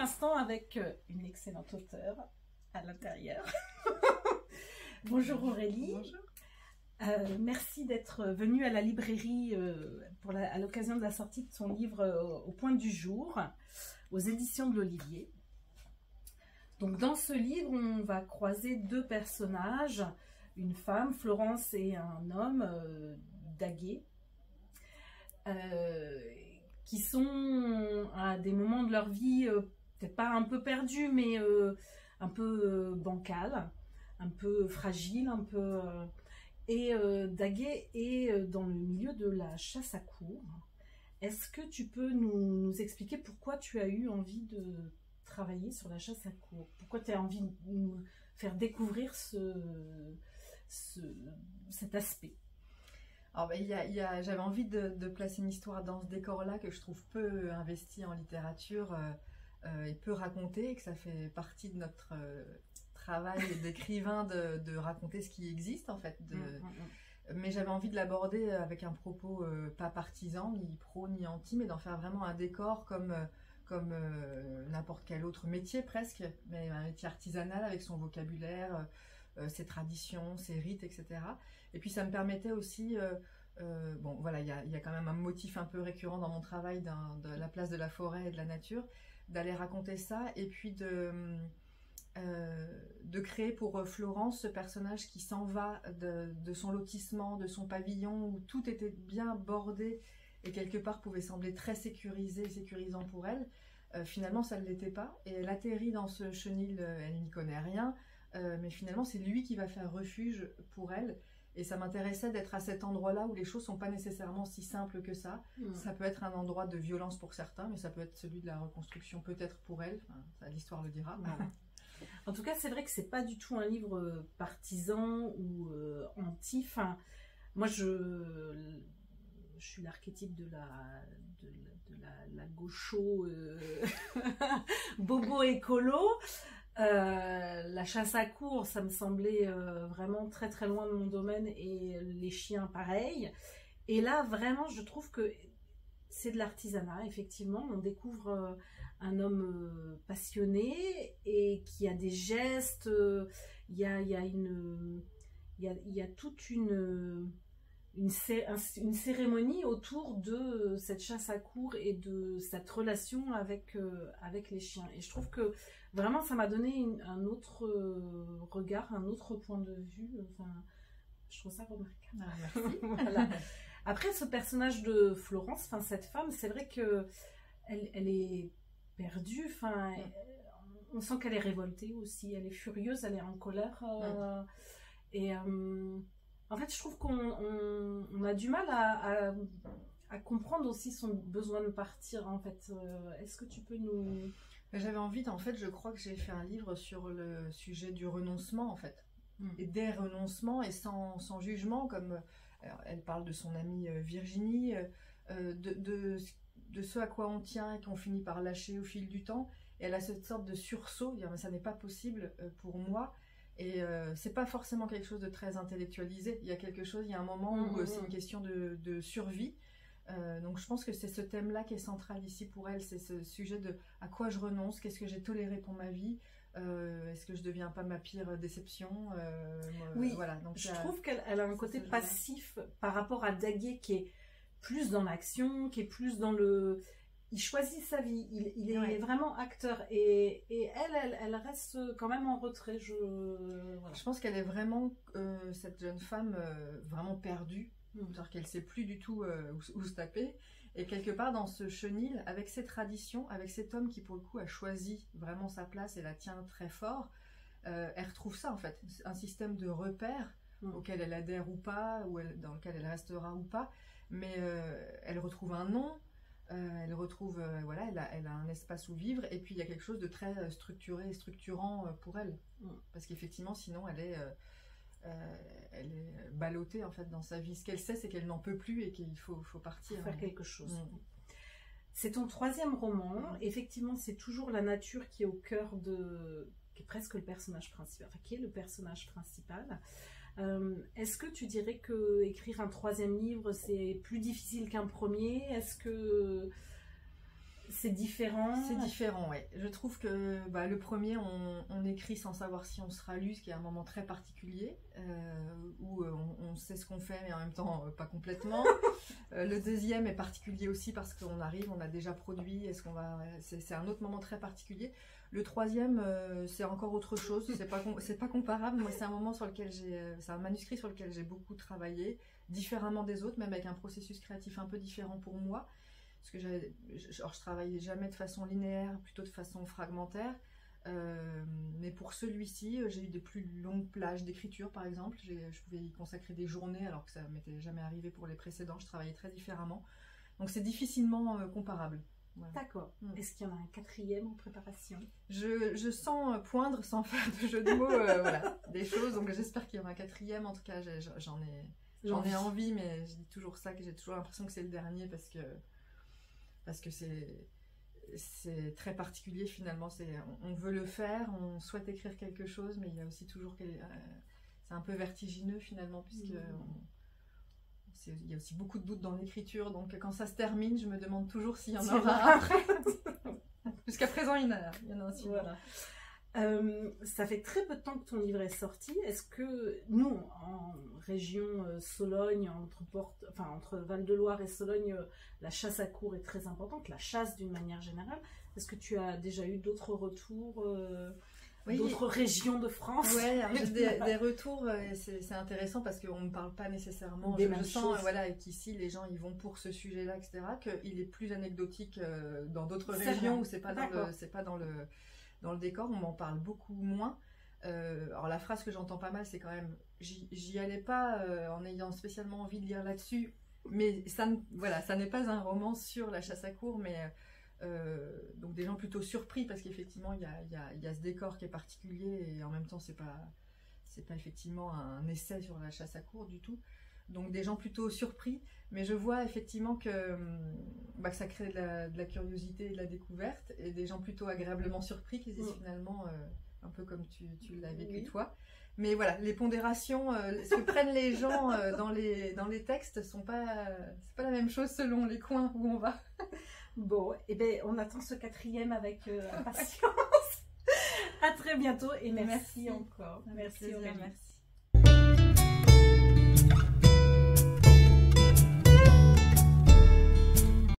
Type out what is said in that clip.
l'instant avec une excellente auteure à l'intérieur. Bonjour Aurélie. Bonjour. Merci d'être venue à la librairie à l'occasion de la sortie de son livre Au point du jour, aux éditions de l'Olivier. Donc dans ce livre, on va croiser deux personnages, une femme, Florence, et un homme, Daguet, qui sont à des moments de leur vie, peut-être pas un peu perdus, mais un peu bancal, un peu fragile, un peu... Et Daguet est dans le milieu de la chasse à courre. Est-ce que tu peux nous expliquer pourquoi tu as eu envie de travailler sur la chasse à courre? Pourquoi tu as envie de nous faire découvrir cet aspect? Alors, j'avais envie de placer une histoire dans ce décor-là que je trouve peu investi en littérature et peu raconté, et que ça fait partie de notre travail d'écrivain de raconter ce qui existe en fait. Mais j'avais envie de l'aborder avec un propos pas partisan, ni pro ni anti, mais d'en faire vraiment un décor comme n'importe quel autre métier presque, mais un métier artisanal avec son vocabulaire, ses traditions, ses rites, etc. Et puis ça me permettait aussi, bon voilà, il y a quand même un motif un peu récurrent dans mon travail de la place de la forêt et de la nature, d'aller raconter ça, et puis de créer pour Florence ce personnage qui s'en va de son lotissement, de son pavillon, où tout était bien bordé et quelque part pouvait sembler très sécurisant pour elle. Finalement ça ne l'était pas, et elle atterrit dans ce chenil, elle n'y connaît rien, mais finalement c'est lui qui va faire refuge pour elle. Et ça m'intéressait d'être à cet endroit-là où les choses sont pas nécessairement si simples que ça. Ça peut être un endroit de violence pour certains, mais ça peut être celui de la reconstruction peut-être pour elle, enfin, ça, l'histoire le dira. Voilà. En tout cas, c'est vrai que c'est pas du tout un livre partisan ou anti. Enfin, moi, je suis l'archétype de la gaucho bobo écolo. La chasse à courre, ça me semblait vraiment très très loin de mon domaine, et les chiens pareil. Et là, vraiment, je trouve que c'est de l'artisanat, effectivement. On découvre un homme passionné et qui a des gestes. Il y a toute une cérémonie autour de cette chasse à courre et de cette relation avec les chiens. Et je trouve que vraiment ça m'a donné un autre regard, un autre point de vue. Enfin, je trouve ça remarquable. Ah, merci. Voilà. Après, ce personnage de Florence, enfin, cette femme, c'est vrai que elle est perdue. Enfin, on sent qu'elle est révoltée aussi. Elle est furieuse, elle est en colère. Et en fait, je trouve qu'on a du mal à comprendre aussi son besoin de partir. En fait, est-ce que tu peux nous... J'avais envie, en fait, je crois que j'ai fait un livre sur le sujet du renoncement, en fait. Et des renoncements, et sans jugement, comme alors, elle parle de son amie Virginie, de ce à quoi on tient et qu'on finit par lâcher au fil du temps. Et elle a cette sorte de sursaut, dire mais ça n'est pas possible pour moi. Et c'est pas forcément quelque chose de très intellectualisé. Il y a quelque chose, il y a un moment où c'est une question de survie. Donc je pense que c'est ce thème-là qui est central ici pour elle, c'est ce sujet de à quoi je renonce, qu'est-ce que j'ai toléré pour ma vie, est-ce que je deviens pas ma pire déception, Oui, voilà. Donc, je trouve qu'elle a un côté passif par rapport à Daguet, qui est plus dans l'action, qui est plus dans le... Il choisit sa vie, il est vraiment acteur, et elle reste quand même en retrait. Voilà. Je pense qu'elle est vraiment, cette jeune femme, vraiment perdue. C'est-à-dire qu'elle ne sait plus du tout où se taper, et quelque part dans ce chenil, avec ses traditions, avec cet homme qui pour le coup a choisi vraiment sa place et la tient très fort, elle retrouve ça en fait, un système de repères auquel elle adhère ou pas, dans lequel elle restera ou pas, mais elle retrouve un nom, elle retrouve, voilà, elle a un espace où vivre, et puis il y a quelque chose de très structuré et structurant pour elle, parce qu'effectivement sinon elle est ballottée en fait dans sa vie. Ce qu'elle sait, c'est qu'elle n'en peut plus et qu'il faut partir. Faire quelque chose. C'est ton troisième roman. Effectivement, c'est toujours la nature qui est au cœur qui est presque le personnage principal. Enfin, qui est le personnage principal. Est-ce que tu dirais que écrire un troisième livre, c'est plus difficile qu'un premier? Est-ce que C'est différent. C'est différent, oui. Je trouve que le premier, on écrit sans savoir si on sera lu, ce qui est un moment très particulier, où on sait ce qu'on fait, mais en même temps, pas complètement. Le deuxième est particulier aussi parce qu'on arrive, on a déjà produit, c'est un autre moment très particulier. Le troisième, c'est encore autre chose, c'est pas comparable. Moi, c'est un moment c'est un manuscrit sur lequel j'ai beaucoup travaillé, différemment des autres, même avec un processus créatif un peu différent pour moi. Parce que je travaillais jamais de façon linéaire, plutôt de façon fragmentaire. Mais pour celui-ci, j'ai eu des plus longues plages d'écriture, par exemple. Je pouvais y consacrer des journées, alors que ça ne m'était jamais arrivé pour les précédents. Je travaillais très différemment. Donc c'est difficilement comparable. Voilà. D'accord. Est-ce qu'il y en a un quatrième en préparation? Je sens poindre, sans faire de jeu de mots, voilà, des choses. Donc j'espère qu'il y aura un quatrième. En tout cas, j'en ai envie, mais je dis toujours ça, que j'ai toujours l'impression que c'est le dernier parce que c'est très particulier finalement. On veut le faire, on souhaite écrire quelque chose, mais il y a aussi toujours c'est un peu vertigineux finalement, puisque il y a aussi beaucoup de doutes dans l'écriture. Donc quand ça se termine, je me demande toujours s'il y en aura après. Jusqu'à présent, il y en a aussi. Voilà. Ça fait très peu de temps que ton livre est sorti. Est-ce que nous, en région Sologne, entre Val-de-Loire et Sologne, la chasse à courre est très importante, la chasse d'une manière générale. Est-ce que tu as déjà eu d'autres retours, oui, d'autres régions de France? Oui, des retours, c'est intéressant parce qu'on ne parle pas nécessairement. Je sens qu'ici, les gens ils vont pour ce sujet-là, etc., qu'il est plus anecdotique dans d'autres régions où c'est pas dans le décor, on m'en parle beaucoup moins. Alors la phrase que j'entends pas mal, c'est quand même j'y allais pas en ayant spécialement envie de lire là-dessus, mais ça n'est pas un roman sur la chasse à courre, mais donc des gens plutôt surpris parce qu'effectivement il y a ce décor qui est particulier et en même temps c'est pas effectivement un essai sur la chasse à courre du tout. Donc des gens plutôt surpris, mais je vois effectivement que ça crée de la curiosité et de la découverte, et des gens plutôt agréablement surpris qui disent finalement un peu comme tu l'as vécu toi. Mais voilà, les pondérations, ce que prennent les gens dans les textes, c'est pas la même chose selon les coins où on va. Bon, on attend ce quatrième avec impatience. À très bientôt et merci encore. Merci Aurélie. Merci.